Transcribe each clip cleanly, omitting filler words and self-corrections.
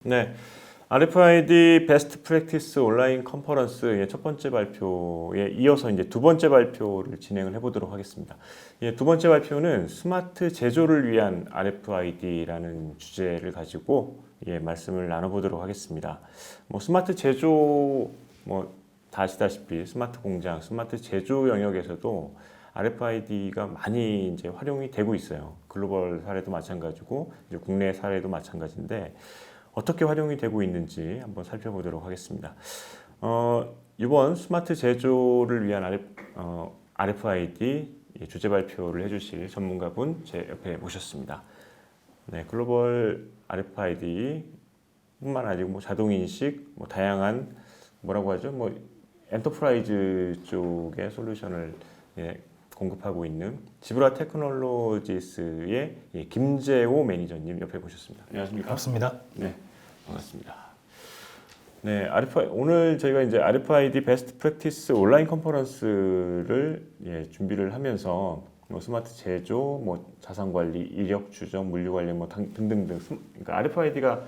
네, RFID 베스트 프랙티스 온라인 컨퍼런스의 첫 번째 발표에 이어서 이제 두 번째 발표를 진행을 해보도록 하겠습니다. 두 번째 발표는 스마트 제조를 위한 RFID라는 주제를 가지고 말씀을 나눠보도록 하겠습니다. 스마트 제조 다 아시다시피 스마트 공장, 스마트 제조 영역에서도 RFID가 많이 이제 활용이 되고 있어요. 글로벌 사례도 마찬가지고 이제 국내 사례도 마찬가지인데. 어떻게 활용이 되고 있는지 한번 살펴보도록 하겠습니다. 이번 스마트 제조를 위한 RFID 주제 발표를 해주실 전문가분 제 옆에 모셨습니다. 네, 글로벌 RFID 뿐만 아니고 자동인식, 다양한 뭐라고 하죠? 엔터프라이즈 쪽의 솔루션을 공급하고 있는 지브라 테크놀로지스의 김재호 매니저님 옆에 모셨습니다. 안녕하십니까? 반갑습니다. 네, 반갑습니다. 네, 오늘 저희가 이제 RFID 베스트 프랙티스 온라인 컨퍼런스를 준비를 하면서 스마트 제조, 자산 관리, 이력 추적, 물류 관리 등등등. 그러니까 RFID가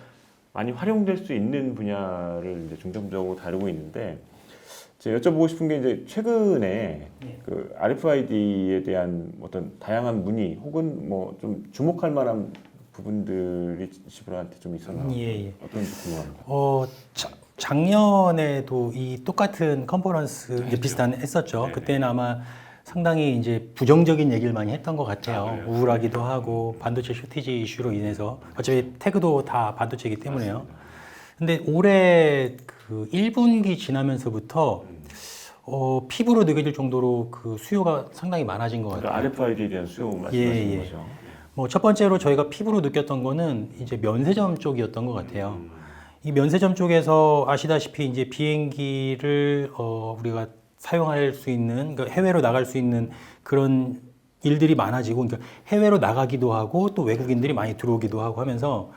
많이 활용될 수 있는 분야를 이제 중점적으로 다루고 있는데. 제가 여쭤보고 싶은 게 이제 최근에 그 RFID에 대한 어떤 다양한 문의 혹은 좀 주목할 만한 부분들이 지브라한테 좀 있었나? 어떤지 궁금합니다. 작년에도 이 똑같은 컨퍼런스 이제 비슷한 했었죠. 네네. 그때는 아마 상당히 이제 부정적인 얘기를 많이 했던 것 같아요. 우울하기도 하고 반도체 쇼티지 이슈로 인해서 어차피 태그도 다 반도체이기 때문에요. 맞습니다. 근데 올해 그 1분기 지나면서부터 피부로 느껴질 정도로 그 수요가 상당히 많아진 것 같아요. RFID에 대한 수요 말씀하시는 거죠? 첫 번째로 저희가 피부로 느꼈던 거는 이제 면세점 쪽이었던 것 같아요. 이 면세점 쪽에서 아시다시피 이제 비행기를 우리가 사용할 수 있는, 그러니까 해외로 나갈 수 있는 그런 일들이 많아지고, 그러니까 해외로 나가기도 하고 또 외국인들이 많이 들어오기도 하고 하면서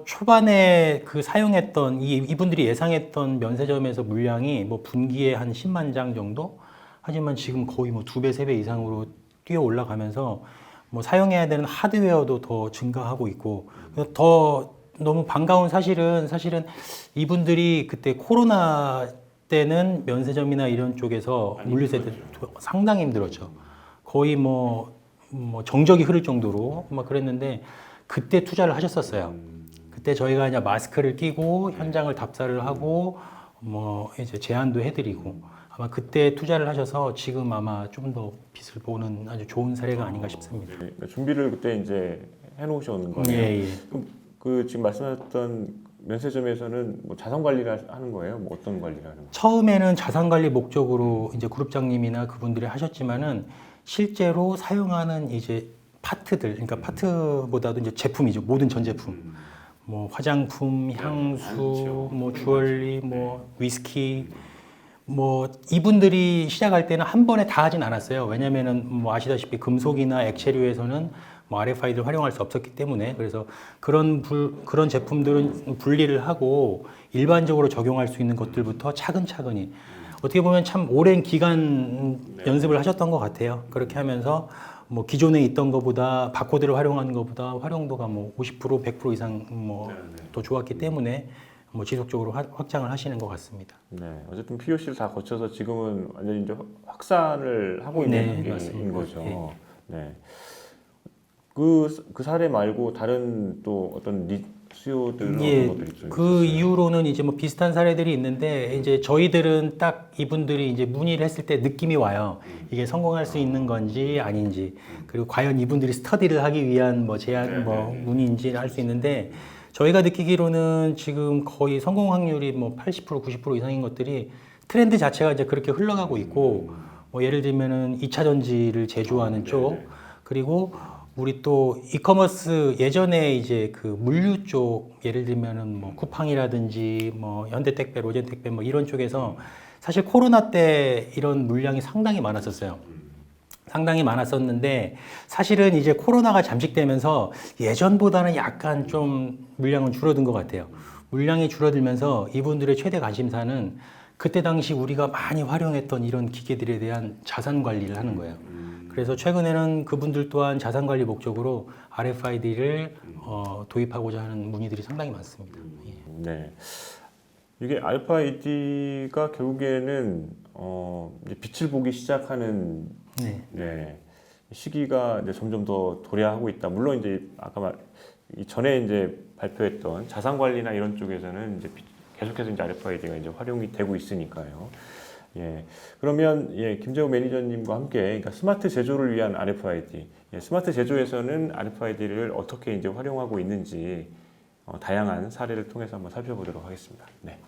초반에 그 사용했던 이분들이 예상했던 면세점에서 물량이 분기에 한 10만 장 정도? 하지만 지금 거의 2배, 3배 이상으로 뛰어 올라가면서 사용해야 되는 하드웨어도 더 증가하고 있고 더 너무 반가운 사실은 이분들이 그때 코로나 때는 면세점이나 이런 쪽에서 물류세대 상당히 힘들었죠. 거의 정적이 흐를 정도로 그랬는데 그때 투자를 하셨었어요. 그때 저희가 이제 마스크를 끼고 현장을 답사를 하고 이제 제안도 해드리고 아마 그때 투자를 하셔서 지금 아마 좀 더 빛을 보는 아주 좋은 사례가 아닌가 싶습니다. 그러니까 준비를 그때 이제 해놓으셨는 거예요. 그럼 그 지금 말씀하셨던 면세점에서는 자산 관리를 하는 거예요? 어떤 관리를 하는 거예요? 처음에는 자산 관리 목적으로 이제 그룹장님이나 그분들이 하셨지만은 실제로 사용하는 이제 파트들, 그러니까 파트보다도 이제 제품이죠. 모든 전 제품. 화장품, 향수, 주얼리, 위스키. 이분들이 시작할 때는 한 번에 다 하진 않았어요. 왜냐면은 아시다시피 금속이나 액체류에서는 RFID를 활용할 수 없었기 때문에 그래서 그런 제품들은 분리를 하고 일반적으로 적용할 수 있는 것들부터 차근차근히 어떻게 보면 참 오랜 기간 연습을 하셨던 것 같아요. 그렇게 하면서 기존에 있던 것보다 바코드를 활용하는 것보다 활용도가 50%, 100% 이상 더 좋았기 때문에 지속적으로 확장을 하시는 것 같습니다. 네, 어쨌든 POC를 다 거쳐서 지금은 완전히 이제 확산을 하고 있는 단계인 거죠. 네. 그 사례 말고 다른 또 어떤 수요들은 어떤 것들이 좀 그 이후로는 이제 비슷한 사례들이 있는데 이제 저희들은 딱 이분들이 이제 문의를 했을 때 느낌이 와요. 이게 성공할 수 있는 건지 아닌지 그리고 과연 이분들이 스터디를 하기 위한 제안 문의인지 알 수 있는데 저희가 느끼기로는 지금 거의 성공 확률이 80% 90% 이상인 것들이 트렌드 자체가 이제 그렇게 흘러가고 있고 예를 들면은 2차 전지를 제조하는 쪽 그리고 우리 또 이커머스 예전에 이제 그 물류 쪽 예를 들면은 쿠팡이라든지 현대택배, 로젠택배 이런 쪽에서 사실 코로나 때 이런 물량이 상당히 많았었어요. 상당히 많았었는데 사실은 이제 코로나가 잠식되면서 예전보다는 약간 좀 물량은 줄어든 것 같아요. 물량이 줄어들면서 이분들의 최대 관심사는 그때 당시 우리가 많이 활용했던 이런 기계들에 대한 자산 관리를 하는 거예요. 그래서 최근에는 그분들 또한 자산 관리 목적으로 RFID를 도입하고자 하는 문의들이 상당히 많습니다. 예. 네. 이게 RFID가 결국에는 이제 빛을 보기 시작하는 네. 네, 시기가 이제 점점 더 도래하고 있다. 물론 이제 이 전에 이제 발표했던 자산 관리나 이런 쪽에서는 이제 계속해서 이제 RFID가 이제 활용이 되고 있으니까요. 예. 그러면 예, 김재호 매니저님과 함께 그러니까 스마트 제조를 위한 RFID, 예, 스마트 제조에서는 RFID를 어떻게 이제 활용하고 있는지 다양한 사례를 통해서 한번 살펴보도록 하겠습니다. 네.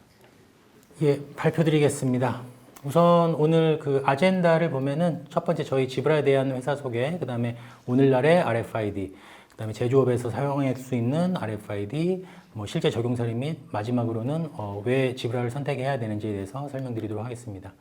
예, 발표드리겠습니다. 우선 오늘 그 아젠다를 보면은 첫 번째 저희 지브라에 대한 회사 소개, 그 다음에 오늘날의 RFID, 그 다음에 제조업에서 사용할 수 있는 RFID, 뭐 실제 적용 사례 및 마지막으로는 왜 지브라를 선택해야 되는지에 대해서 설명드리도록 하겠습니다.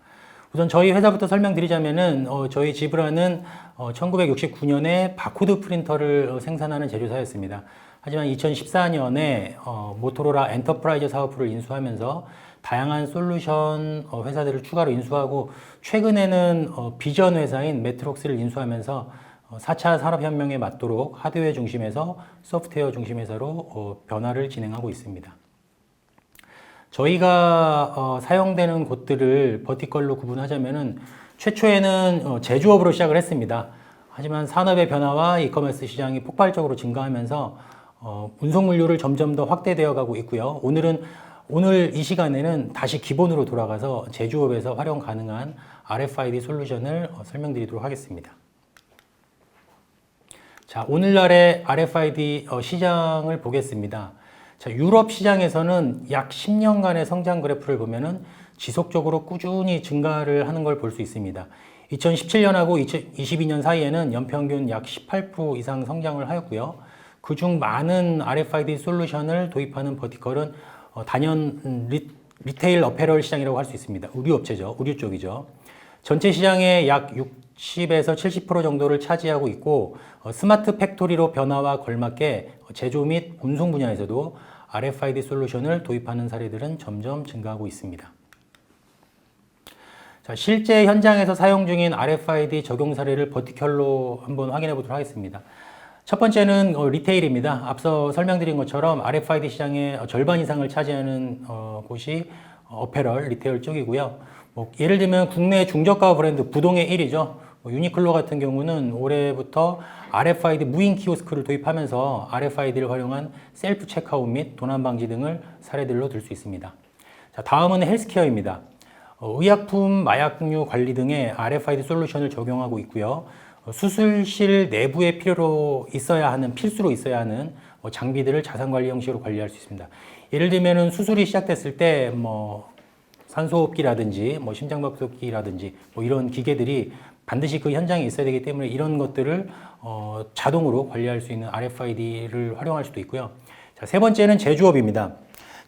우선 저희 회사부터 설명드리자면은 저희 지브라는 1969년에 바코드 프린터를 생산하는 제조사였습니다. 하지만 2014년에 모토로라 엔터프라이즈 사업부를 인수하면서 다양한 솔루션 회사들을 추가로 인수하고 최근에는 비전 회사인 매트록스를 인수하면서 4차 산업혁명에 맞도록 하드웨어 중심에서 소프트웨어 중심 회사로 변화를 진행하고 있습니다. 저희가 사용되는 곳들을 버티컬로 구분하자면은 최초에는 제조업으로 시작을 했습니다. 하지만 산업의 변화와 이커머스 시장이 폭발적으로 증가하면서 운송물류를 점점 더 확대되어 가고 있고요. 오늘 이 시간에는 다시 기본으로 돌아가서 제조업에서 활용 가능한 RFID 솔루션을 설명드리도록 하겠습니다. 자, 오늘날의 RFID 시장을 보겠습니다. 자, 유럽 시장에서는 약 10년간의 성장 그래프를 보면은 지속적으로 꾸준히 증가를 하는 걸 볼 수 있습니다. 2017년하고 2022년 사이에는 연평균 약 18% 이상 성장을 하였고요. 그중 많은 RFID 솔루션을 도입하는 버티컬은 단연 리테일 어페럴 시장이라고 할 수 있습니다. 의류업체죠. 의류 쪽이죠. 전체 시장의 약 60에서 70% 정도를 차지하고 있고 스마트 팩토리로 변화와 걸맞게 제조 및 운송 분야에서도 RFID 솔루션을 도입하는 사례들은 점점 증가하고 있습니다. 자, 실제 현장에서 사용 중인 RFID 적용 사례를 버티컬로 한번 확인해 보도록 하겠습니다. 첫 번째는 리테일입니다. 앞서 설명드린 것처럼 RFID 시장의 절반 이상을 차지하는 곳이 어페럴, 리테일 쪽이고요. 예를 들면 국내 중저가 브랜드 부동의 1위죠. 유니클로 같은 경우는 올해부터 RFID 무인 키오스크를 도입하면서 RFID를 활용한 셀프 체크아웃 및 도난 방지 등을 사례들로 들 수 있습니다. 자, 다음은 헬스케어입니다. 의약품, 마약류 관리 등의 RFID 솔루션을 적용하고 있고요. 수술실 내부에 필수로 있어야 하는 장비들을 자산 관리 형식으로 관리할 수 있습니다. 예를 들면은 수술이 시작됐을 때 산소호흡기라든지 심장박수기라든지 이런 기계들이 반드시 그 현장에 있어야 되기 때문에 이런 것들을 자동으로 관리할 수 있는 RFID를 활용할 수도 있고요. 자, 세 번째는 제조업입니다.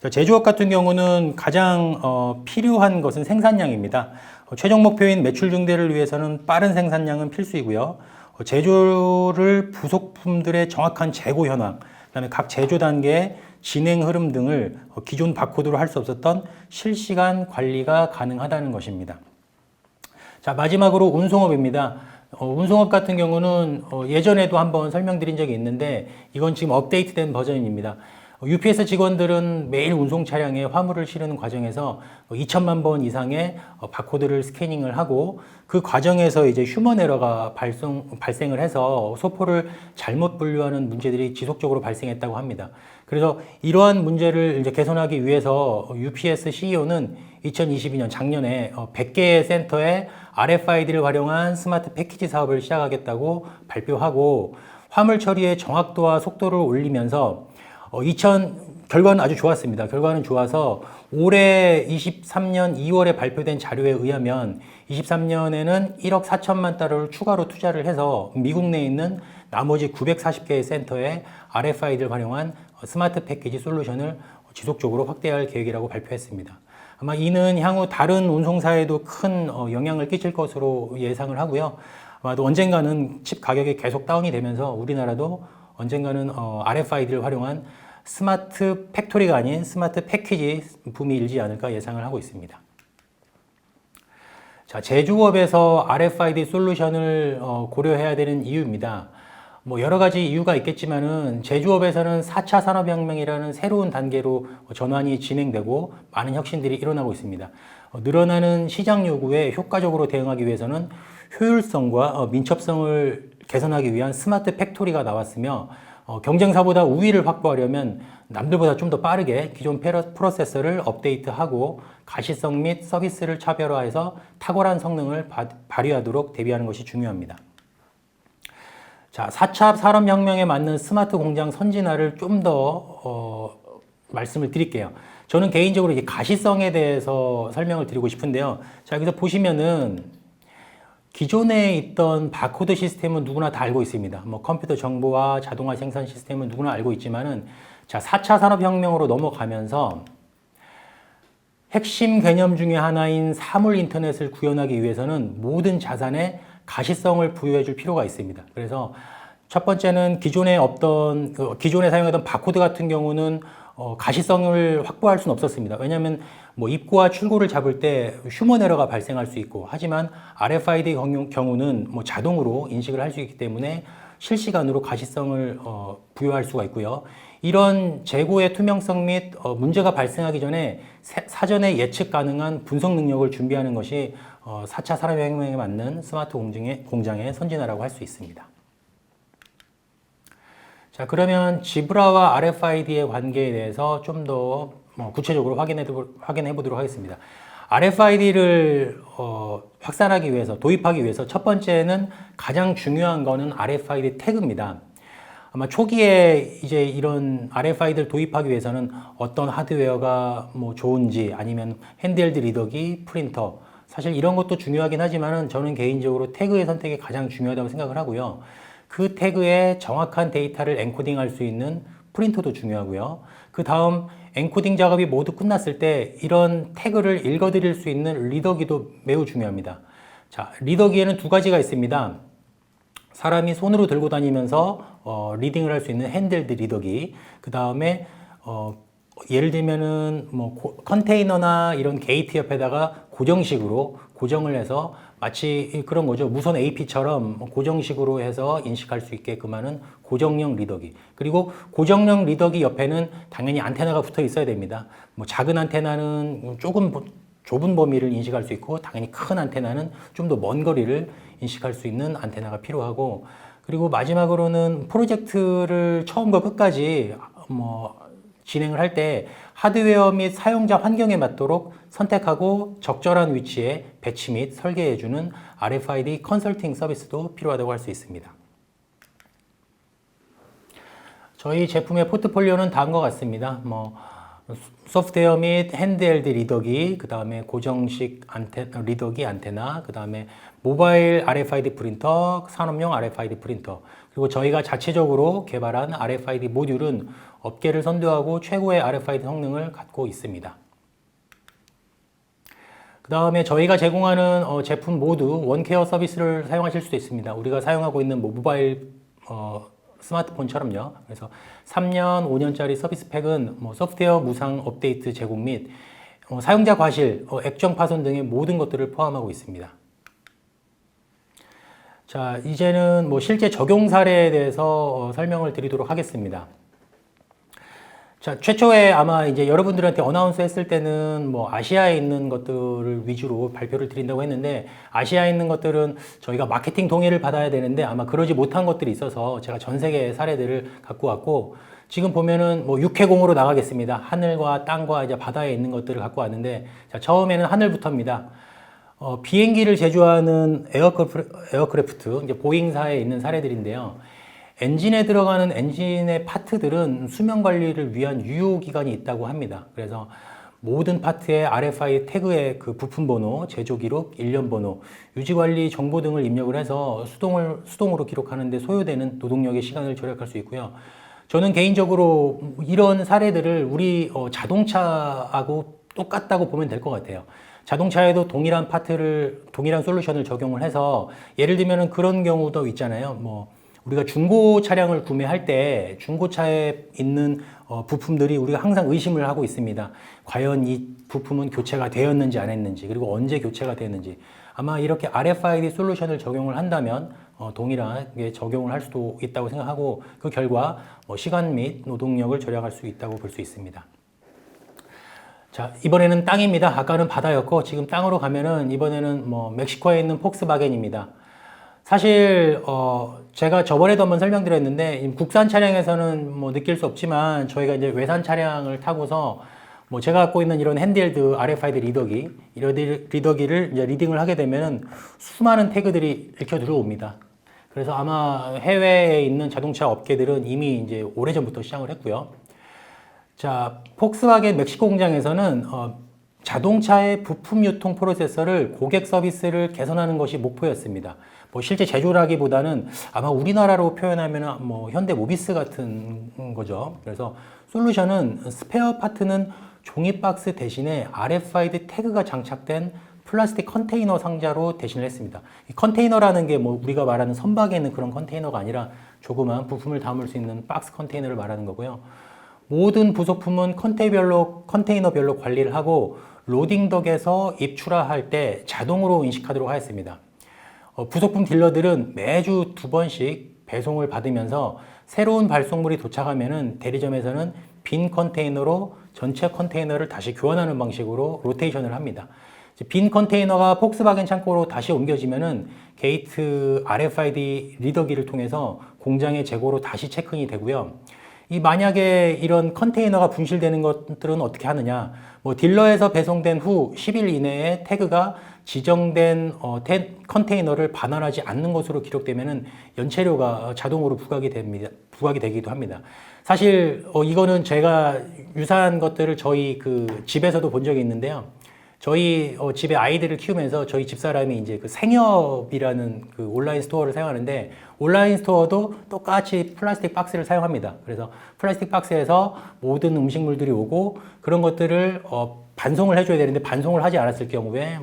자, 제조업 같은 경우는 가장 필요한 것은 생산량입니다. 최종 목표인 매출 증대를 위해서는 빠른 생산량은 필수이고요. 제조를 부속품들의 정확한 재고 현황, 그다음에 각 제조 단계의 진행 흐름 등을 기존 바코드로 할 수 없었던 실시간 관리가 가능하다는 것입니다. 자, 마지막으로 운송업입니다. 운송업 같은 경우는 예전에도 한번 설명드린 적이 있는데 이건 지금 업데이트된 버전입니다. UPS 직원들은 매일 운송 차량에 화물을 실는 과정에서 2천만 번 이상의 바코드를 스캐닝을 하고 그 과정에서 이제 휴먼 에러가 발생을 해서 소포를 잘못 분류하는 문제들이 지속적으로 발생했다고 합니다. 그래서 이러한 문제를 이제 개선하기 위해서 UPS CEO는 2022년 작년에 100개의 센터에 RFID를 활용한 스마트 패키지 사업을 시작하겠다고 발표하고 화물 처리의 정확도와 속도를 올리면서 결과는 아주 좋았습니다. 결과는 좋아서 올해 23년 2월에 발표된 자료에 의하면 23년에는 1억 4천만 달러를 추가로 투자를 해서 미국 내에 있는 나머지 940개의 센터에 RFID를 활용한 스마트 패키지 솔루션을 지속적으로 확대할 계획이라고 발표했습니다. 아마 이는 향후 다른 운송사에도 큰 영향을 끼칠 것으로 예상을 하고요. 아마도 언젠가는 칩 가격이 계속 다운이 되면서 우리나라도 언젠가는 RFID를 활용한 스마트 팩토리가 아닌 스마트 패키지 붐이 일지 않을까 예상을 하고 있습니다. 자, 제조업에서 RFID 솔루션을 고려해야 되는 이유입니다. 뭐 여러 가지 이유가 있겠지만은 제조업에서는 4차 산업혁명이라는 새로운 단계로 전환이 진행되고 많은 혁신들이 일어나고 있습니다. 늘어나는 시장 요구에 효과적으로 대응하기 위해서는 효율성과 민첩성을 개선하기 위한 스마트 팩토리가 나왔으며 경쟁사보다 우위를 확보하려면 남들보다 좀 더 빠르게 기존 프로세서를 업데이트하고 가시성 및 서비스를 차별화해서 탁월한 성능을 발휘하도록 대비하는 것이 중요합니다. 자, 4차 산업혁명에 맞는 스마트 공장 선진화를 좀 더 말씀을 드릴게요. 저는 개인적으로 이제 가시성에 대해서 설명을 드리고 싶은데요. 자, 여기서 보시면은 기존에 있던 바코드 시스템은 누구나 다 알고 있습니다. 뭐 컴퓨터 정보와 자동화 생산 시스템은 누구나 알고 있지만은 자, 4차 산업혁명으로 넘어가면서 핵심 개념 중에 하나인 사물 인터넷을 구현하기 위해서는 모든 자산에 가시성을 부여해 줄 필요가 있습니다. 그래서 첫 번째는 기존에 사용하던 바코드 같은 경우는 가시성을 확보할 수는 없었습니다. 왜냐하면 뭐 입구와 출구를 잡을 때 휴먼 에러가 발생할 수 있고, 하지만 RFID 경우는 뭐 자동으로 인식을 할 수 있기 때문에 실시간으로 가시성을 부여할 수가 있고요. 이런 재고의 투명성 및 문제가 발생하기 전에 사전에 예측 가능한 분석 능력을 준비하는 것이 4차 산업혁명에 맞는 스마트 공장의 선진화라고 할 수 있습니다. 자, 그러면 지브라와 RFID의 관계에 대해서 좀 더 구체적으로 확인해 보도록 하겠습니다. RFID를 확산하기 위해서, 도입하기 위해서 첫 번째는 가장 중요한 거는 RFID 태그입니다. 아마 초기에 이제 이런 RFID를 도입하기 위해서는 어떤 하드웨어가 뭐 좋은지, 아니면 핸드헬드 리더기, 프린터, 사실 이런 것도 중요하긴 하지만은 저는 개인적으로 태그의 선택이 가장 중요하다고 생각을 하고요. 그 태그에 정확한 데이터를 엔코딩할 수 있는 프린터도 중요하고요. 그 다음 엔코딩 작업이 모두 끝났을 때 이런 태그를 읽어드릴 수 있는 리더기도 매우 중요합니다. 자, 리더기에는 두 가지가 있습니다. 사람이 손으로 들고 다니면서 리딩을 할 수 있는 핸들드 리더기, 그 다음에 예를 들면은 뭐 컨테이너나 이런 게이트 옆에다가 고정식으로 고정을 해서 마치 그런 거죠. 무선 AP처럼 고정식으로 해서 인식할 수 있게끔 하는 고정형 리더기. 그리고 고정형 리더기 옆에는 당연히 안테나가 붙어 있어야 됩니다. 뭐 작은 안테나는 조금 좁은 범위를 인식할 수 있고, 당연히 큰 안테나는 좀 더 먼 거리를 인식할 수 있는 안테나가 필요하고, 그리고 마지막으로는 프로젝트를 처음과 끝까지 진행을 할 때 하드웨어 및 사용자 환경에 맞도록 선택하고 적절한 위치에 배치 및 설계해주는 RFID 컨설팅 서비스도 필요하다고 할 수 있습니다. 저희 제품의 포트폴리오는 다음과 같습니다. 소프트웨어 및 핸드헬드 리더기, 그 다음에 고정식 리더기 안테나, 그 다음에 모바일 RFID 프린터, 산업용 RFID 프린터, 그리고 저희가 자체적으로 개발한 RFID 모듈은 업계를 선도하고 최고의 RFID 성능을 갖고 있습니다. 그 다음에 저희가 제공하는 제품 모두 원케어 서비스를 사용하실 수도 있습니다. 우리가 사용하고 있는 모바일 스마트폰처럼요. 그래서 3년, 5년짜리 서비스 팩은 소프트웨어 무상 업데이트 제공 및 사용자 과실, 액정 파손 등의 모든 것들을 포함하고 있습니다. 자, 이제는 실제 적용 사례에 대해서 설명을 드리도록 하겠습니다. 자, 최초에 아마 이제 여러분들한테 어나운스 했을 때는 아시아에 있는 것들을 위주로 발표를 드린다고 했는데, 아시아에 있는 것들은 저희가 마케팅 동의를 받아야 되는데 아마 그러지 못한 것들이 있어서 제가 전 세계의 사례들을 갖고 왔고, 지금 보면은 육해공으로 나가겠습니다. 하늘과 땅과 이제 바다에 있는 것들을 갖고 왔는데, 자, 처음에는 하늘부터입니다. 비행기를 제조하는 에어크래프트, 이제 보잉사에 있는 사례들인데요. 엔진에 들어가는 엔진의 파트들은 수명 관리를 위한 유효 기간이 있다고 합니다. 그래서 모든 파트에 RFID 태그의 그 부품 번호, 제조 기록, 일련 번호, 유지 관리 정보 등을 입력을 해서 수동으로 기록하는 데 소요되는 노동력의 시간을 절약할 수 있고요. 저는 개인적으로 이런 사례들을 우리 자동차하고 똑같다고 보면 될 것 같아요. 자동차에도 동일한 솔루션을 적용을 해서, 예를 들면 그런 경우도 있잖아요. 우리가 중고 차량을 구매할 때 중고차에 있는 부품들이 우리가 항상 의심을 하고 있습니다. 과연 이 부품은 교체가 되었는지 안 했는지, 그리고 언제 교체가 되었는지. 아마 이렇게 RFID 솔루션을 적용을 한다면 동일하게 적용을 할 수도 있다고 생각하고, 그 결과 시간 및 노동력을 절약할 수 있다고 볼 수 있습니다. 자, 이번에는 땅입니다. 아까는 바다였고 지금 땅으로 가면은 이번에는 멕시코에 있는 폭스바겐입니다. 사실 제가 저번에도 한번 설명드렸는데, 국산 차량에서는 느낄 수 없지만 저희가 이제 외산 차량을 타고서 제가 갖고 있는 이런 핸드헬드 RFID 리더기를 이제 리딩을 하게 되면 수많은 태그들이 읽혀 들어옵니다. 그래서 아마 해외에 있는 자동차 업계들은 이미 이제 오래전부터 시작을 했고요. 자, 폭스바겐 멕시코 공장에서는 자동차의 부품 유통 프로세서를 고객 서비스를 개선하는 것이 목표였습니다. 실제 제조라기보다는 아마 우리나라로 표현하면 현대 모비스 같은 거죠. 그래서 솔루션은 스페어 파트는 종이 박스 대신에 RFID 태그가 장착된 플라스틱 컨테이너 상자로 대신을 했습니다. 이 컨테이너라는 게 우리가 말하는 선박에 있는 그런 컨테이너가 아니라 조그만 부품을 담을 수 있는 박스 컨테이너를 말하는 거고요. 모든 부속품은 컨테이너별로 관리를 하고 로딩덕에서 입출하할 때 자동으로 인식하도록 하였습니다. 부속품 딜러들은 매주 2번씩 배송을 받으면서 새로운 발송물이 도착하면은 대리점에서는 빈 컨테이너로 전체 컨테이너를 다시 교환하는 방식으로 로테이션을 합니다. 빈 컨테이너가 폭스바겐 창고로 다시 옮겨지면은 게이트 RFID 리더기를 통해서 공장의 재고로 다시 체크인이 되고요. 만약에 이런 컨테이너가 분실되는 것들은 어떻게 하느냐? 딜러에서 배송된 후 10일 이내에 태그가 지정된 컨테이너를 반환하지 않는 것으로 기록되면은 연체료가 자동으로 부과가 되기도 합니다. 사실 이거는 제가 유사한 것들을 저희 그 집에서도 본 적이 있는데요. 저희 집에 아이들을 키우면서 저희 집사람이 이제 그 생협이라는 그 온라인 스토어를 사용하는데, 온라인 스토어도 똑같이 플라스틱 박스를 사용합니다. 그래서 플라스틱 박스에서 모든 음식물들이 오고 그런 것들을 반송을 해줘야 되는데, 반송을 하지 않았을 경우에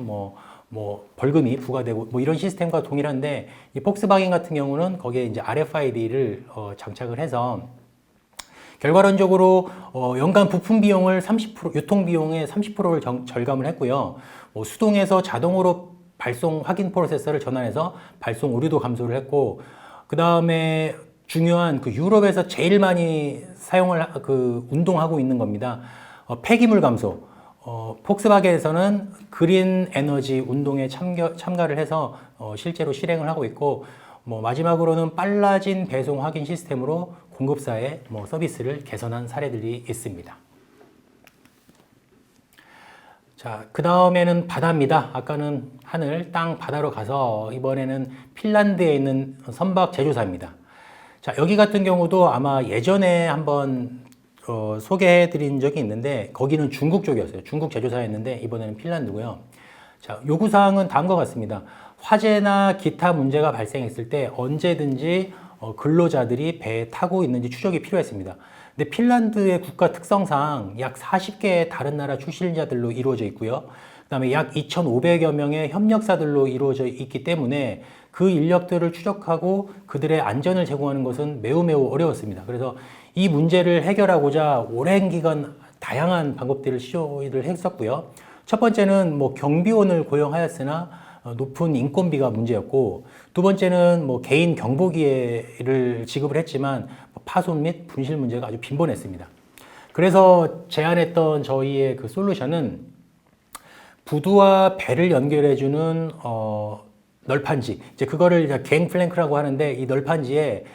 벌금이 부과되고 이런 시스템과 동일한데, 이 폭스바겐 같은 경우는 거기에 이제 RFID를 장착을 해서 결과론적으로 연간 부품 비용을 30%, 유통 비용의 30%를 절감을 했고요. 수동에서 자동으로 발송 확인 프로세서를 전환해서 발송 오류도 감소를 했고, 그 다음에 중요한 그 유럽에서 제일 많이 사용을 운동하고 있는 겁니다. 폐기물 감소. 폭스바겐에서는 그린 에너지 운동에 참가를 해서 실제로 실행을 하고 있고, 마지막으로는 빨라진 배송 확인 시스템으로 공급사의 서비스를 개선한 사례들이 있습니다. 자, 그 다음에는 바다입니다. 아까는 하늘, 땅, 바다로 가서 이번에는 핀란드에 있는 선박 제조사입니다. 자, 여기 같은 경우도 아마 예전에 한번 소개해 드린 적이 있는데, 거기는 중국 쪽이었어요. 중국 제조사였는데 이번에는 핀란드고요. 자, 요구사항은 다음과 같습니다. 화재나 기타 문제가 발생했을 때 언제든지 근로자들이 배에 타고 있는지 추적이 필요했습니다. 근데 핀란드의 국가 특성상 약 40개의 다른 나라 출신자들로 이루어져 있고요. 그 다음에 약 2,500여 명의 협력사들로 이루어져 있기 때문에 그 인력들을 추적하고 그들의 안전을 제공하는 것은 매우 어려웠습니다. 그래서 이 문제를 해결하고자 오랜 기간 다양한 방법들을 시도를 했었고요. 첫 번째는 경비원을 고용하였으나 높은 인건비가 문제였고, 두 번째는 개인 경보기를 지급을 했지만 파손 및 분실 문제가 아주 빈번했습니다. 그래서 제안했던 저희의 그 솔루션은 부두와 배를 연결해주는 널판지, 이제 그거를 갱플랭크라고 하는데, 이 널판지에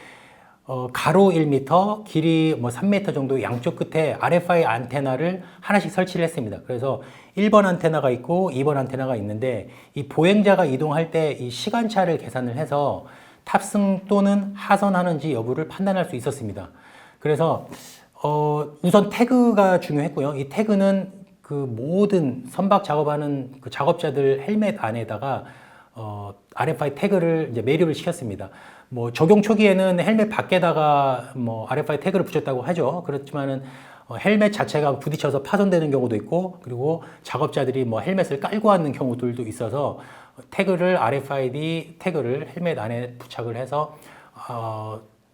가로 1m, 길이 3m 정도 양쪽 끝에 RFI 안테나를 하나씩 설치를 했습니다. 그래서 1번 안테나가 있고 2번 안테나가 있는데, 이 보행자가 이동할 때 이 시간차를 계산을 해서 탑승 또는 하선하는지 여부를 판단할 수 있었습니다. 그래서 우선 태그가 중요했고요. 이 태그는 그 모든 선박 작업하는 그 작업자들 헬멧 안에다가 RFI 태그를 이제 매립을 시켰습니다. 적용 초기에는 헬멧 밖에다가 RFI 태그를 붙였다고 하죠. 그렇지만은 헬멧 자체가 부딪혀서 파손되는 경우도 있고, 그리고 작업자들이 헬멧을 깔고 앉는 경우들도 있어서 RFID 태그를 헬멧 안에 부착을 해서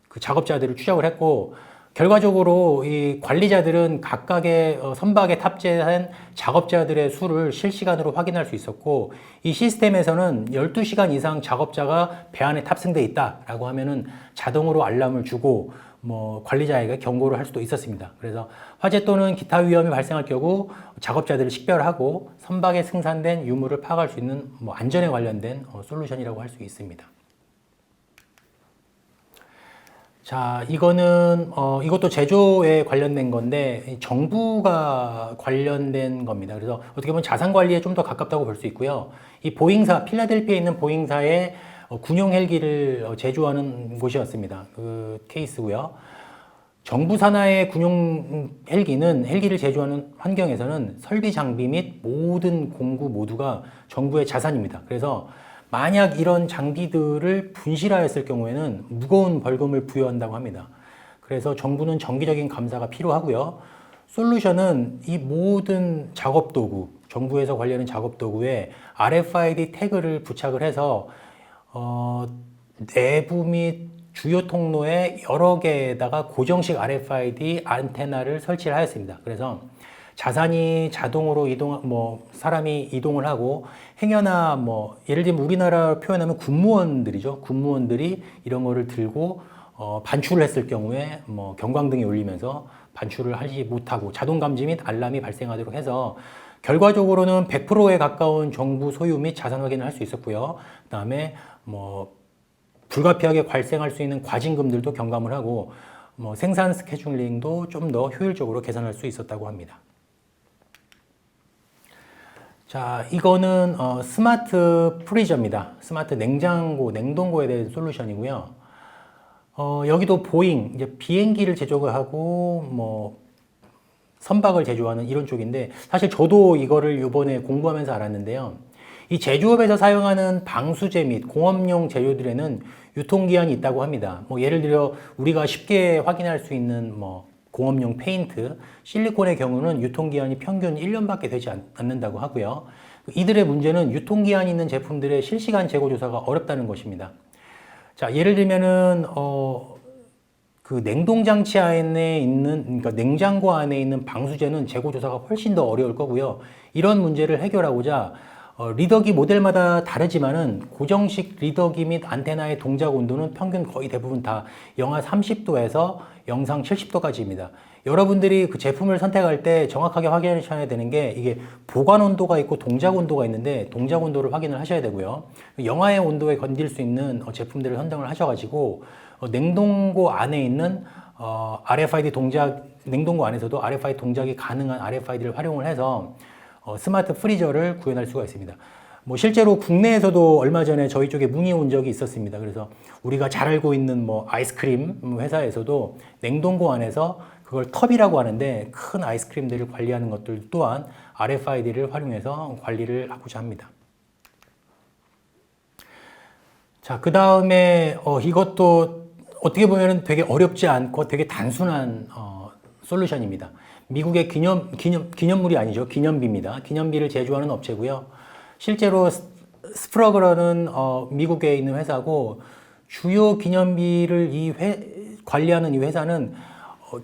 그 작업자들을 추적을 했고, 결과적으로 이 관리자들은 각각의 선박에 탑재한 작업자들의 수를 실시간으로 확인할 수 있었고, 이 시스템에서는 12시간 이상 작업자가 배 안에 탑승돼 있다라고 하면은 자동으로 알람을 주고 뭐 관리자에게 경고를 할 수도 있었습니다. 그래서 화재 또는 기타 위험이 발생할 경우 작업자들을 식별하고 선박에 승산된 유물을 파악할 수 있는 뭐 안전에 관련된 솔루션이라고 할 수 있습니다. 자, 이거는 이것도 제조에 관련된 건데 정부가 관련된 겁니다. 그래서 어떻게 보면 자산 관리에 좀 더 가깝다고 볼 수 있고요. 이 보잉사, 필라델피아에 있는 보잉사의 군용 헬기를 제조하는 곳이었습니다. 그 케이스고요. 정부 산하의 군용 헬기는 헬기를 제조하는 환경에서는 설비 장비 및 모든 공구 모두가 정부의 자산입니다. 그래서 만약 이런 장비들을 분실하였을 경우에는 무거운 벌금을 부여한다고 합니다. 그래서 정부는 정기적인 감사가 필요하고요. 솔루션은 이 모든 작업 도구, 정부에서 관리하는 작업 도구에 RFID 태그를 부착을 해서 내부 및 주요 통로에 여러 개에다가 고정식 RFID 안테나를 설치를 하였습니다. 그래서 자산이 자동으로 사람이 이동을 하고 행여나 예를 들면 우리나라 표현하면 군무원들이죠. 군무원들이 이런 거를 들고 반출을 했을 경우에 경광등이 울리면서 반출을 하지 못하고 자동 감지 및 알람이 발생하도록 해서 결과적으로는 100%에 가까운 정부 소유 및 자산 확인을 할 수 있었고요. 그다음에 불가피하게 발생할 수 있는 과징금들도 경감을 하고 생산 스케줄링도 좀 더 효율적으로 계산할 수 있었다고 합니다. 자, 이거는 스마트 프리저입니다. 스마트 냉장고, 냉동고에 대한 솔루션이고요. 여기도 보잉, 이제 비행기를 제조하고 선박을 제조하는 이런 쪽인데, 사실 저도 이거를 이번에 공부하면서 알았는데요. 이 제조업에서 사용하는 방수제 및 공업용 재료들에는 유통기한이 있다고 합니다. 예를 들어 우리가 쉽게 확인할 수 있는 공업용 페인트, 실리콘의 경우는 유통기한이 평균 1년밖에 되지 않는다고 하고요. 이들의 문제는 유통기한이 있는 제품들의 실시간 재고 조사가 어렵다는 것입니다. 자, 예를 들면은 그 냉동장치 안에 있는, 그러니까 냉장고 안에 있는 방수제는 재고 조사가 훨씬 더 어려울 거고요. 이런 문제를 해결하고자 리더기 모델마다 다르지만은 고정식 리더기 및 안테나의 동작 온도는 평균 거의 대부분 다 영하 30도에서 영상 70도까지입니다. 여러분들이 그 제품을 선택할 때 정확하게 확인하셔야 되는 게 이게 보관 온도가 있고 동작 온도가 있는데 동작 온도를 확인을 하셔야 되고요. 영하의 온도에 건질 수 있는 제품들을 선정을 하셔가지고 냉동고 안에 있는 RFID 동작, 냉동고 안에서도 RFID 동작이 가능한 RFID를 활용을 해서 스마트 프리저를 구현할 수가 있습니다. 실제로 국내에서도 얼마 전에 저희 쪽에 문의 온 적이 있었습니다. 그래서 우리가 잘 알고 있는 아이스크림 회사에서도 냉동고 안에서 그걸 텁이라고 하는데 큰 아이스크림들을 관리하는 것들 또한 RFID를 활용해서 관리를 하고자 합니다. 자, 그 다음에 이것도 어떻게 보면 되게 어렵지 않고 되게 단순한 솔루션입니다. 미국의 기념물이 아니죠. 기념비입니다. 기념비를 제조하는 업체고요. 실제로 스프러그러는 미국에 있는 회사고 주요 기념비를 관리하는 이 회사는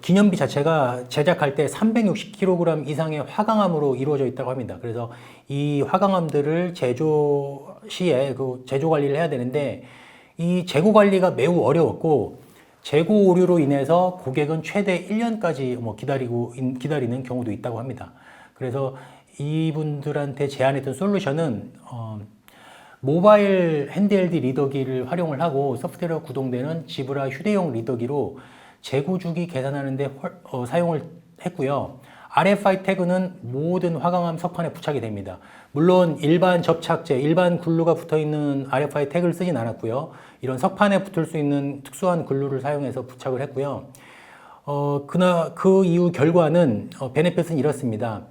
기념비 자체가 제작할 때 360kg 이상의 화강암으로 이루어져 있다고 합니다. 그래서 이 화강암들을 제조 시에 그 제조 관리를 해야 되는데 이 재고 관리가 매우 어려웠고 재고 오류로 인해서 고객은 최대 1년까지 기다리는 경우도 있다고 합니다. 그래서 이분들한테 제안했던 솔루션은 모바일 핸드헬드 리더기를 활용을 하고 소프트웨어 구동되는 지브라 휴대용 리더기로 재고 주기 계산하는데 사용을 했고요. RFID 태그는 모든 화강암 석판에 부착이 됩니다. 물론 일반 접착제, 일반 글루가 붙어있는 RFID 태그를 쓰진 않았고요. 이런 석판에 붙을 수 있는 특수한 글루를 사용해서 부착을 했고요. 그 이후 결과는 베네핏은 이렇습니다.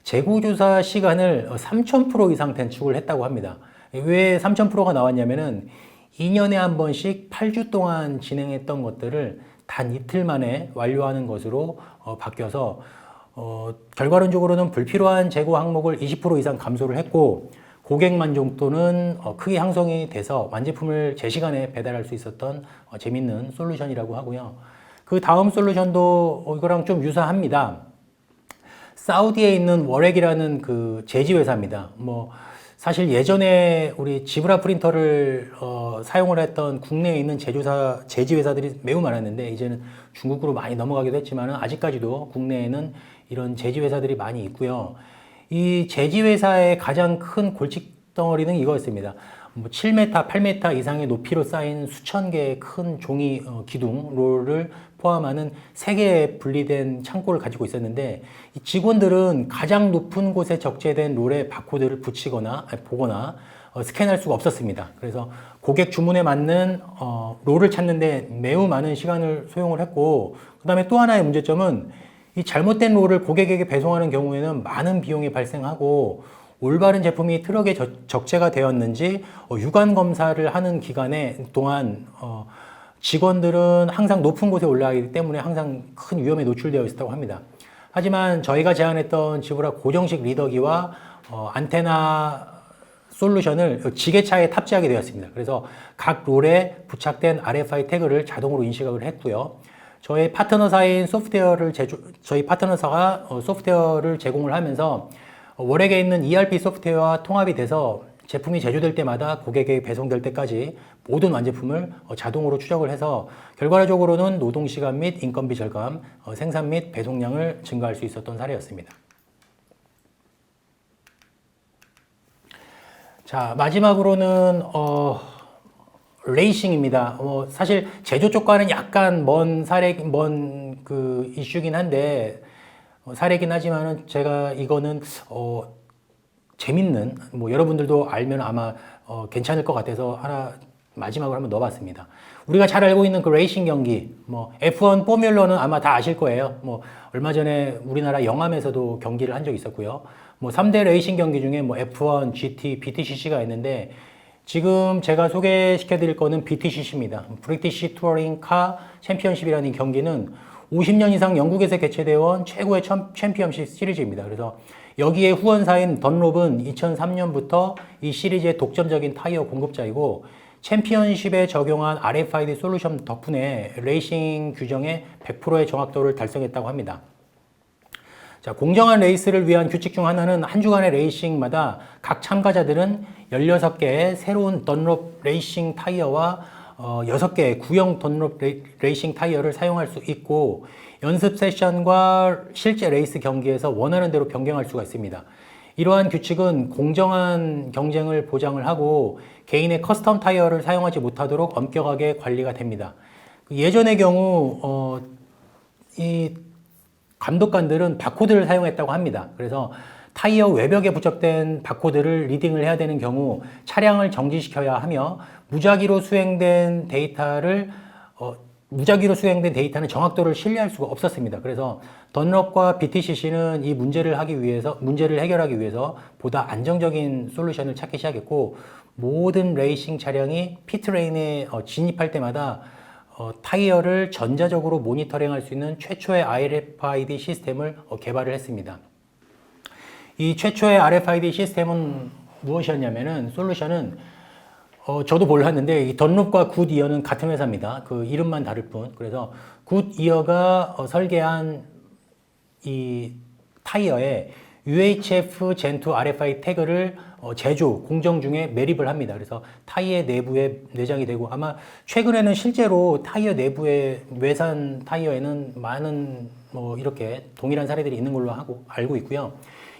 재고조사 시간을 3000% 이상 단축을 했다고 합니다. 왜 3000%가 나왔냐면은 2년에 한 번씩 8주 동안 진행했던 것들을 단 이틀 만에 완료하는 것으로 바뀌어서 결과론적으로는 불필요한 재고 항목을 20% 이상 감소를 했고 고객 만족도는 크게 향상이 돼서 완제품을 제 시간에 배달할 수 있었던 재밌는 솔루션이라고 하고요. 그 다음 솔루션도 이거랑 좀 유사합니다. 사우디에 있는 워렉이라는 그 제지 회사입니다. 뭐 사실 예전에 우리 지브라 프린터를 사용을 했던 국내에 있는 제지 회사들이 매우 많았는데 이제는 중국으로 많이 넘어가기도 했지만 아직까지도 국내에는 이런 제지 회사들이 많이 있고요. 이 제지 회사의 가장 큰 골칫덩어리는 이거였습니다. 뭐 7m, 8m 이상의 높이로 쌓인 수천 개의 큰 종이 기둥, 롤을 포함하는 3개의 분리된 창고를 가지고 있었는데 이 직원들은 가장 높은 곳에 적재된 롤에 바코드를 붙이거나 보거나 스캔할 수가 없었습니다. 그래서 고객 주문에 맞는 롤을 찾는데 매우 많은 시간을 소용을 했고, 그 다음에 또 하나의 문제점은 이 잘못된 롤을 고객에게 배송하는 경우에는 많은 비용이 발생하고 올바른 제품이 트럭에 적재가 되었는지 유관 검사를 하는 기간에 동안 직원들은 항상 높은 곳에 올라가기 때문에 항상 큰 위험에 노출되어 있었다고 합니다. 하지만 저희가 제안했던 지브라 고정식 리더기와 안테나 솔루션을 지게차에 탑재하게 되었습니다. 그래서 각 롤에 부착된 RFID 태그를 자동으로 인식을 했고요. 저희 파트너사인 저희 파트너사가 소프트웨어를 제공을 하면서 월액에 있는 ERP 소프트웨어와 통합이 돼서 제품이 제조될 때마다 고객에게 배송될 때까지 모든 완제품을 자동으로 추적을 해서 결과적으로는 노동시간 및 인건비 절감, 생산 및 배송량을 증가할 수 있었던 사례였습니다. 자, 마지막으로는 레이싱입니다. 사실 제조 쪽과는 약간 먼 그 이슈긴 한데 사례긴 하지만은 제가 이거는 재밌는 뭐 여러분들도 알면 아마 괜찮을 것 같아서 하나 마지막으로 한번 넣어봤습니다. 우리가 잘 알고 있는 그 레이싱 경기, 뭐 F1 포뮬러는 아마 다 아실 거예요. 뭐 얼마 전에 우리나라 영암에서도 경기를 한 적이 있었고요. 뭐 3대 레이싱 경기 중에 뭐 F1, GT, BTCC가 있는데 지금 제가 소개시켜 드릴 거는 BTCC입니다. 브리티시 투어링 카 챔피언십이라는 경기는 50년 이상 영국에서 개최되어 온 최고의 챔피언십 시리즈입니다. 그래서 여기에 후원사인 던롭은 2003년부터 이 시리즈의 독점적인 타이어 공급자이고 챔피언십에 적용한 RFID 솔루션 덕분에 레이싱 규정의 100%의 정확도를 달성했다고 합니다. 자, 공정한 레이스를 위한 규칙 중 하나는 한 주간의 레이싱마다 각 참가자들은 16개의 새로운 던롭 레이싱 타이어와 6개의 구형 던롭 레이싱 타이어를 사용할 수 있고 연습 세션과 실제 레이스 경기에서 원하는 대로 변경할 수가 있습니다. 이러한 규칙은 공정한 경쟁을 보장을 하고 개인의 커스텀 타이어를 사용하지 못하도록 엄격하게 관리가 됩니다. 예전의 경우 이 감독관들은 바코드를 사용했다고 합니다. 그래서 타이어 외벽에 부착된 바코드를 리딩을 해야 되는 경우 차량을 정지시켜야 하며 무작위로 수행된 데이터는 정확도를 신뢰할 수가 없었습니다. 그래서 던롭과 BTCC는 이 문제를 해결하기 위해서 보다 안정적인 솔루션을 찾기 시작했고 모든 레이싱 차량이 피트레인에 진입할 때마다 타이어를 전자적으로 모니터링할 수 있는 최초의 RFID 시스템을 개발을 했습니다. 이 최초의 RFID 시스템은 무엇이었냐면은 솔루션은 저도 몰랐는데 이 던롭과 굿이어는 같은 회사입니다. 그 이름만 다를 뿐. 그래서 굿이어가 설계한 이 타이어에 UHF Gen2 RFID 태그를 제조, 공정 중에 매립을 합니다. 그래서 타이어 내부에 내장이 되고 아마 최근에는 실제로 타이어 내부에 외산 타이어에는 많은 이렇게 동일한 사례들이 있는 걸로 알고 있고요.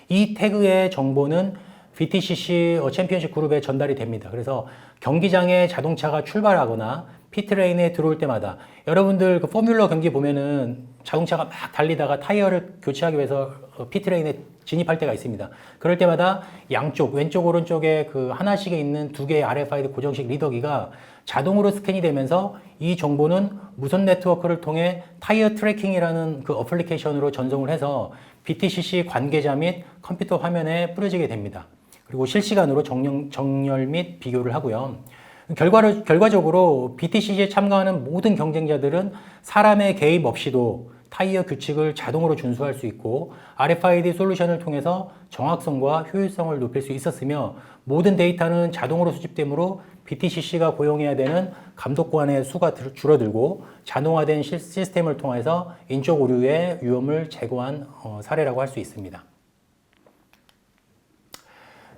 이 태그의 정보는 BTCC 챔피언십 그룹에 전달이 됩니다. 그래서 경기장에 자동차가 출발하거나 피트레인에 들어올 때마다 여러분들 그 포뮬러 경기 보면은 자동차가 막 달리다가 타이어를 교체하기 위해서 피트레인에 진입할 때가 있습니다. 그럴 때마다 양쪽 왼쪽 오른쪽에 그 하나씩에 있는 2개의 RFID 고정식 리더기가 자동으로 스캔이 되면서 이 정보는 무선 네트워크를 통해 타이어 트래킹이라는 그 어플리케이션으로 전송을 해서 BTCC 관계자 및 컴퓨터 화면에 뿌려지게 됩니다. 그리고 실시간으로 정렬 및 비교를 하고요. 결과적으로 BTCC에 참가하는 모든 경쟁자들은 사람의 개입 없이도 타이어 규칙을 자동으로 준수할 수 있고 RFID 솔루션을 통해서 정확성과 효율성을 높일 수 있었으며 모든 데이터는 자동으로 수집되므로 BTCC가 고용해야 되는 감독관의 수가 줄어들고 자동화된 시스템을 통해서 인적 오류의 위험을 제거한 사례라고 할 수 있습니다.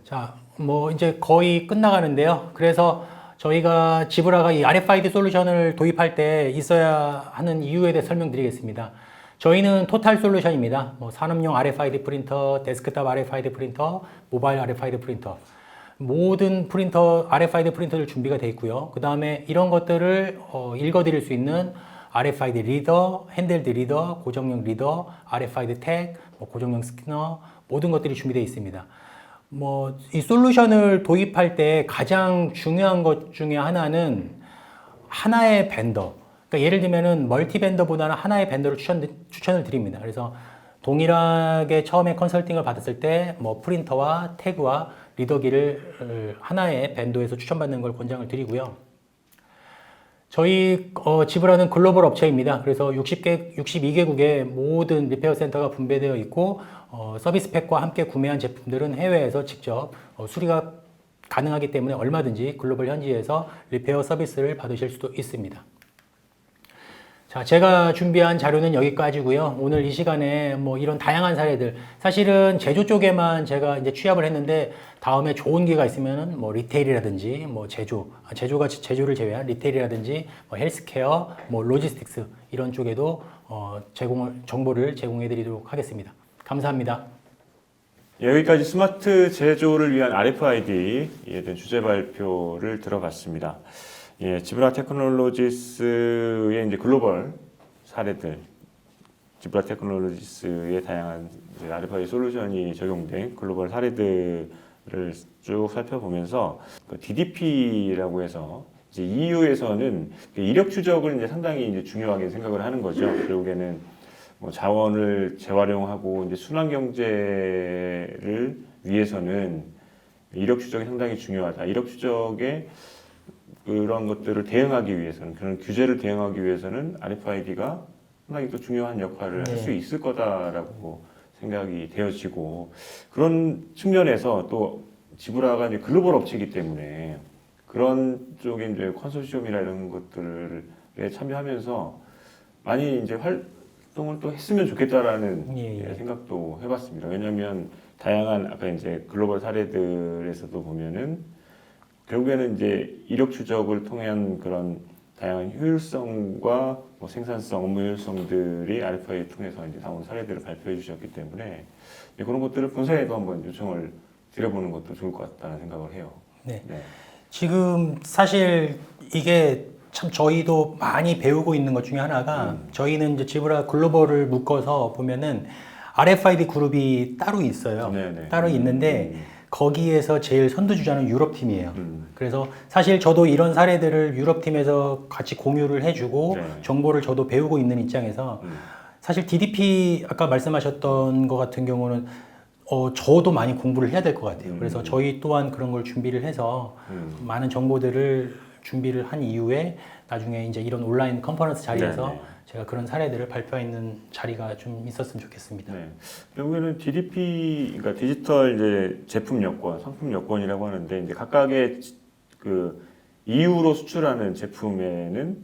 자, 뭐 이제 거의 끝나가는데요. 그래서 저희가 지브라가 이 RFID 솔루션을 도입할 때 있어야 하는 이유에 대해 설명드리겠습니다. 저희는 토탈 솔루션입니다. 뭐 산업용 RFID 프린터, 데스크탑 RFID 프린터, 모바일 RFID 프린터. 모든 프린터, RFID 프린터들 준비가 되어 있고요. 그 다음에 이런 것들을 읽어드릴 수 있는 RFID 리더, 핸들드 리더, 고정형 리더, RFID 태그, 고정형 스캐너, 모든 것들이 준비되어 있습니다. 뭐, 이 솔루션을 도입할 때 가장 중요한 것 중에 하나는 하나의 벤더. 그러니까 예를 들면은 멀티 벤더보다는 하나의 벤더를 추천을 드립니다. 그래서 동일하게 처음에 컨설팅을 받았을 때 뭐 프린터와 태그와 리더기를 하나의 벤더에서 추천받는 걸 권장을 드리고요. 저희 지브라는 글로벌 업체입니다. 그래서 62개국의 모든 리페어 센터가 분배되어 있고 서비스 팩과 함께 구매한 제품들은 해외에서 직접 수리가 가능하기 때문에 얼마든지 글로벌 현지에서 리페어 서비스를 받으실 수도 있습니다. 자, 제가 준비한 자료는 여기까지고요. 오늘 이 시간에 뭐 이런 다양한 사례들, 사실은 제조 쪽에만 제가 이제 취합을 했는데 다음에 좋은 기회가 있으면은 뭐 리테일이라든지 뭐 제조를 제외한 리테일이라든지 뭐 헬스케어, 뭐 로지스틱스 이런 쪽에도 정보를 제공해 드리도록 하겠습니다. 감사합니다. 여기까지 스마트 제조를 위한 RFID에 대한 주제 발표를 들어봤습니다. 예, 지브라 테크놀로지스의 이제 글로벌 사례들, 지브라 테크놀로지스의 다양한 이제 RFID 솔루션이 적용된 글로벌 사례들을 쭉 살펴보면서 그 DDP라고 해서 이제 EU에서는 이력 추적을 이제 상당히 이제 중요하게 생각을 하는 거죠. 결국에는 뭐 자원을 재활용하고 이제 순환 경제를 위해서는 이력 추적이 상당히 중요하다. 이력 추적에 그런 것들을 대응하기 위해서는, 그런 규제를 대응하기 위해서는 RFID가 상당히 또 중요한 역할을 할 수 있을 거다라고 생각이 되어지고, 그런 측면에서 또 지브라가 이제 글로벌 업체이기 때문에 그런 쪽에 이제 컨소시엄이나 이런 것들에 참여하면서 많이 이제 활동을 또 했으면 좋겠다라는 생각도 해봤습니다. 왜냐하면 다양한 아까 이제 글로벌 사례들에서도 보면은 결국에는 이제 이력 추적을 통한 그런 다양한 효율성과 뭐 생산성, 업무 효율성들이 RFID 통해서 이제 나온 사례들을 발표해 주셨기 때문에 그런 것들을 본사에도 한번 요청을 드려보는 것도 좋을 것 같다는 생각을 해요. 네. 지금 사실 이게 참 저희도 많이 배우고 있는 것 중에 하나가 저희는 이제 지브라 글로벌을 묶어서 보면은 RFID 그룹이 따로 있어요. 따로 있는데 거기에서 제일 선두주자는 유럽팀이에요. 그래서 사실 저도 이런 사례들을 유럽팀에서 같이 공유를 해주고 정보를 저도 배우고 있는 입장에서 사실 DDP 아까 말씀하셨던 것 같은 경우는 저도 많이 공부를 해야 될 것 같아요. 그래서 저희 또한 그런 걸 준비를 해서 많은 정보들을 준비를 한 이후에 나중에 이제 이런 온라인 컨퍼런스 자리에서 제가 그런 사례들을 발표하는 자리가 좀 있었으면 좋겠습니다. 결국에는 DDP, 그러니까 디지털 이제 제품 여권, 상품 여권이라고 하는데 이제 각각의 그 EU로 수출하는 제품에는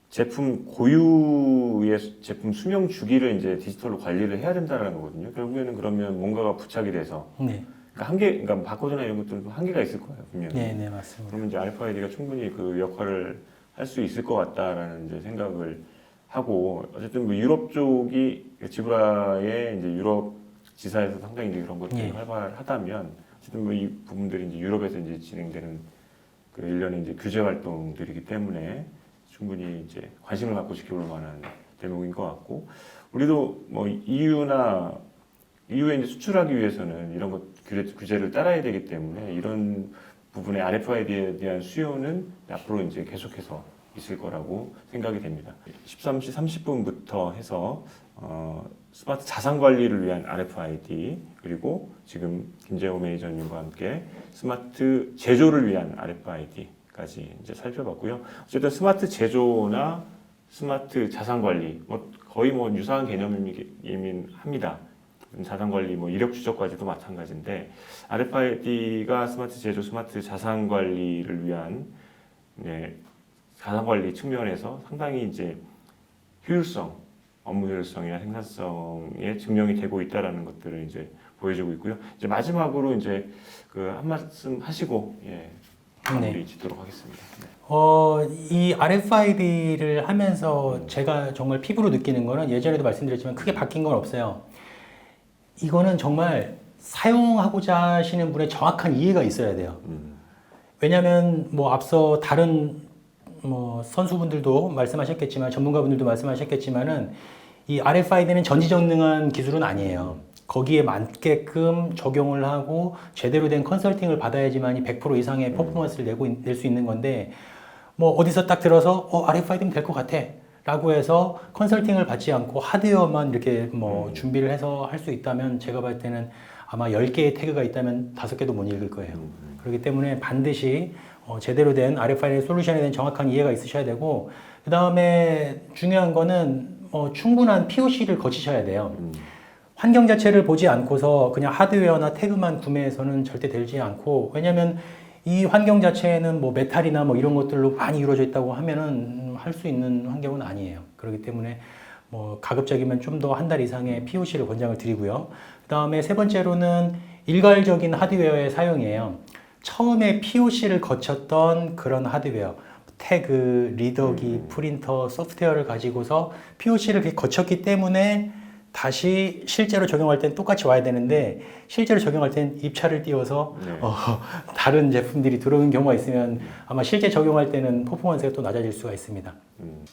제품 고유의 제품 수명 주기를 이제 디지털로 관리를 해야 된다는 거거든요. 결국에는 그러면 뭔가가 부착이 돼서 그러니까 그러니까 바코드나 이런 것들도 한계가 있을 거예요, 분명히. 네, 맞습니다. 그러면 이제 RFID가 충분히 그 역할을 할 수 있을 것 같다라는 이제 생각을 하고, 어쨌든 뭐 유럽 쪽이 지브라의 이제 유럽 지사에서 상당히 이제 그런 것들이 활발하다면, 어쨌든 뭐 이 부분들이 이제 유럽에서 이제 진행되는 그 일련의 이제 규제 활동들이기 때문에 충분히 이제 관심을 갖고 지켜볼 만한 대목인 것 같고, 우리도 뭐 EU에 이제 수출하기 위해서는 이런 것 규제를 따라야 되기 때문에 이런 부분의 RFID에 대한 수요는 앞으로 이제 계속해서 있을 거라고 생각이 됩니다. 13시 30분부터 해서 스마트 자산 관리를 위한 RFID, 그리고 지금 김재호 매니저님과 함께 스마트 제조를 위한 RFID까지 이제 살펴봤고요. 어쨌든 스마트 제조나 스마트 자산 관리, 뭐 거의 뭐 유사한 개념이긴 합니다. 자산 관리, 뭐 이력 추적까지도 마찬가지인데 RFID가 스마트 제조, 스마트 자산 관리를 위한 자산 관리 측면에서 상당히 이제 효율성, 업무 효율성이나 생산성에 증명이 되고 있다라는 것들을 이제 보여주고 있고요. 이제 마지막으로 이제 그 한 말씀 하시고 마무리 짓도록 하겠습니다. 이 RFID를 하면서 제가 정말 피부로 느끼는 거는 예전에도 말씀드렸지만 크게 바뀐 건 없어요. 이거는 정말 사용하고자 하시는 분의 정확한 이해가 있어야 돼요. 왜냐하면 뭐 앞서 다른 뭐 선수분들도 말씀하셨겠지만 전문가분들도 말씀하셨겠지만은 이 RFID는 전지전능한 기술은 아니에요. 거기에 맞게끔 적용을 하고 제대로 된 컨설팅을 받아야지만이 100% 이상의 퍼포먼스를 낼 수 있는 건데 뭐 어디서 딱 들어서 RFID면 될 것 같아 라고 해서 컨설팅을 받지 않고 하드웨어만 이렇게 뭐 준비를 해서 할 수 있다면 제가 봤을 때는 아마 10개의 태그가 있다면 5개도 못 읽을 거예요. 그렇기 때문에 반드시 제대로 된 RFID 솔루션에 대한 정확한 이해가 있으셔야 되고 그 다음에 중요한 거는 충분한 POC를 거치셔야 돼요. 환경 자체를 보지 않고서 그냥 하드웨어나 태그만 구매해서는 절대 되지 않고 왜냐면 이 환경 자체는 뭐 메탈이나 뭐 이런 것들로 많이 이루어져 있다고 하면은 할 수 있는 환경은 아니에요. 그렇기 때문에 뭐 가급적이면 좀 더 한 달 이상의 POC를 권장을 드리고요. 그 다음에 세 번째로는 일괄적인 하드웨어의 사용이에요. 처음에 POC를 거쳤던 그런 하드웨어, 태그, 리더기, 프린터, 소프트웨어를 가지고서 POC를 거쳤기 때문에 다시 실제로 적용할 땐 똑같이 와야 되는데 실제로 적용할 땐 입찰을 띄워서 다른 제품들이 들어오는 경우가 있으면 아마 실제 적용할 때는 퍼포먼스가 또 낮아질 수가 있습니다.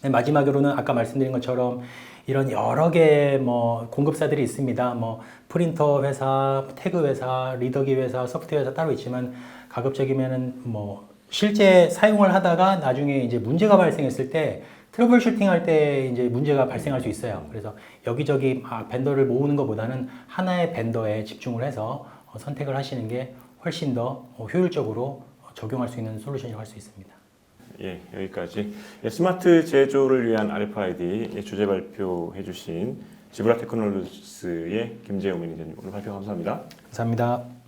마지막으로는 아까 말씀드린 것처럼 이런 여러 개의 뭐 공급사들이 있습니다. 뭐 프린터 회사, 태그 회사, 리더기 회사, 소프트웨어 회사 따로 있지만 가급적이면은 뭐 실제 사용을 하다가 나중에 이제 문제가 발생했을 때 트러블 슈팅 할 때 이제 문제가 발생할 수 있어요. 그래서 여기저기 막 벤더를 모으는 것보다는 하나의 벤더에 집중을 해서 선택을 하시는 게 훨씬 더 효율적으로 적용할 수 있는 솔루션이라고 할 수 있습니다. 예, 여기까지 스마트 제조를 위한 RFID 주제 발표해 주신 지브라 테크놀로지스의 김재용 매니저님 오늘 발표 감사합니다. 감사합니다.